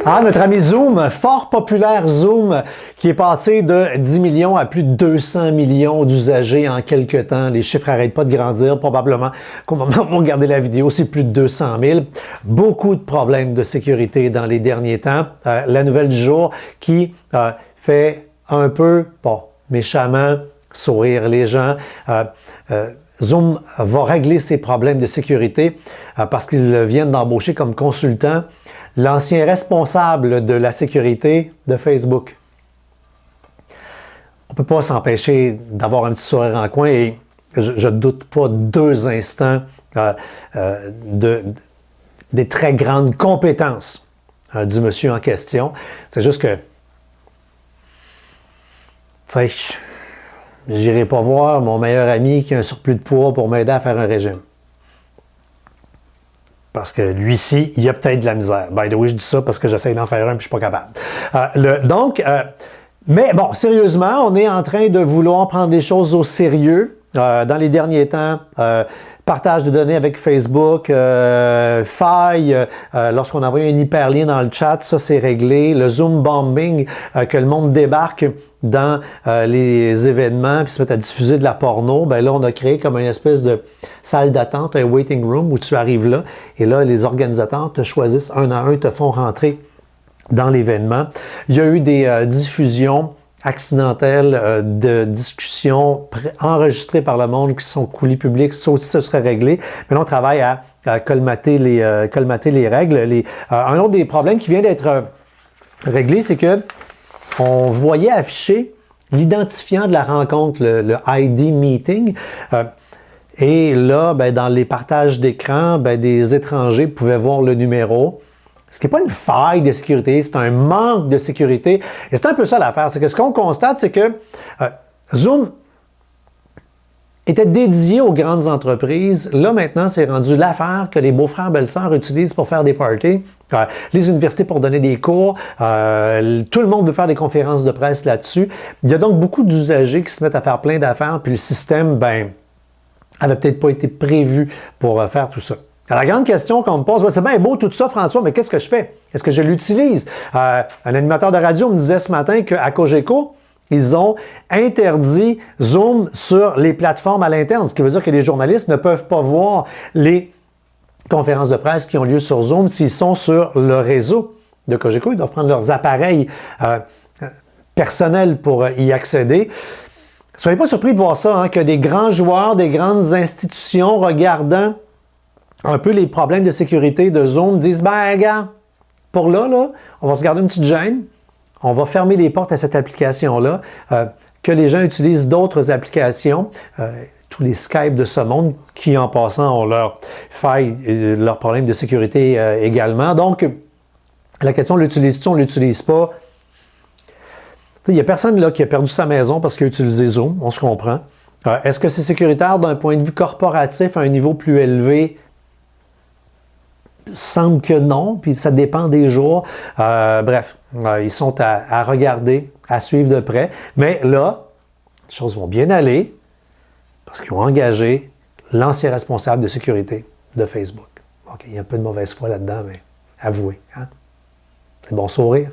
Ah, notre ami Zoom, fort populaire Zoom, qui est passé de 10 millions à plus de 200 millions d'usagers en quelques temps. Les chiffres n'arrêtent pas de grandir. Probablement qu'au moment où vous regardez la vidéo, c'est plus de 200 000. Beaucoup de problèmes de sécurité dans les derniers temps. La nouvelle du jour qui fait un peu, pas méchamment, sourire les gens. Zoom va régler ses problèmes de sécurité parce qu'ils viennent d'embaucher comme consultant l'ancien responsable de la sécurité de Facebook. On ne peut pas s'empêcher d'avoir un petit sourire en coin et je ne doute pas 2 instants des très grandes compétences du monsieur en question. C'est juste que, tu sais, je n'irai pas voir mon meilleur ami qui a un surplus de poids pour m'aider à faire un régime. Parce que lui-ci, il a peut-être de la misère. By the way, je dis ça parce que j'essaie d'en faire un et je ne suis pas capable. Mais bon, sérieusement, on est en train de vouloir prendre les choses au sérieux. Dans les derniers temps, partage de données avec Facebook, faille, lorsqu'on envoie un hyperlien dans le chat, ça c'est réglé. Le Zoom bombing, que le monde débarque dans les événements puis se met à diffuser de la porno, ben là on a créé comme une espèce de salle d'attente, un waiting room où tu arrives là et là les organisateurs te choisissent un à un, te font rentrer dans l'événement. Il y a eu des diffusions accidentelles de discussions enregistrées par le monde qui sont coulis publics. Ça aussi, ça serait réglé. Mais là, on travaille à colmater les règles. Un autre des problèmes qui vient d'être réglé, c'est que on voyait afficher l'identifiant de la rencontre, le ID meeting. Et là, ben, dans les partages d'écran, ben, des étrangers pouvaient voir le numéro. Ce qui n'est pas une faille de sécurité, c'est un manque de sécurité. Et c'est un peu ça l'affaire. C'est que ce qu'on constate, c'est que Zoom était dédié aux grandes entreprises. Là, maintenant, c'est rendu l'affaire que les beaux-frères, belles-sœurs utilisent pour faire des parties. Les universités pour donner des cours. Tout le monde veut faire des conférences de presse là-dessus. Il y a donc beaucoup d'usagers qui se mettent à faire plein d'affaires, puis le système, ben, avait peut-être pas été prévu pour faire tout ça. Alors, la grande question qu'on me pose, c'est bien beau tout ça, François, mais qu'est-ce que je fais? Est-ce que je l'utilise? Un animateur de radio me disait ce matin qu'à Cogeco, ils ont interdit Zoom sur les plateformes à l'interne, ce qui veut dire que les journalistes ne peuvent pas voir les conférences de presse qui ont lieu sur Zoom s'ils sont sur le réseau de Cogeco. Ils doivent prendre leurs appareils personnels pour y accéder. Soyez pas surpris de voir ça, hein, que des grands joueurs, des grandes institutions regardant un peu les problèmes de sécurité de Zoom disent, ben regarde, pour là, on va se garder une petite gêne, on va fermer les portes à cette application-là, que les gens utilisent d'autres applications, tous les Skype de ce monde, qui en passant ont leurs failles, leurs problèmes de sécurité également. Donc, la question, l'utilise-tu, on ne l'utilise pas? Il n'y a personne là qui a perdu sa maison parce qu'il a utilisé Zoom, on se comprend. Est-ce que c'est sécuritaire d'un point de vue corporatif à un niveau plus élevé? Semble que non, puis ça dépend des jours. Bref, ils sont à regarder, à suivre de près. Mais là, les choses vont bien aller parce qu'ils ont engagé l'ancien responsable de sécurité de Facebook. OK, il y a un peu de mauvaise foi là-dedans, mais avouez. Hein? C'est bon sourire.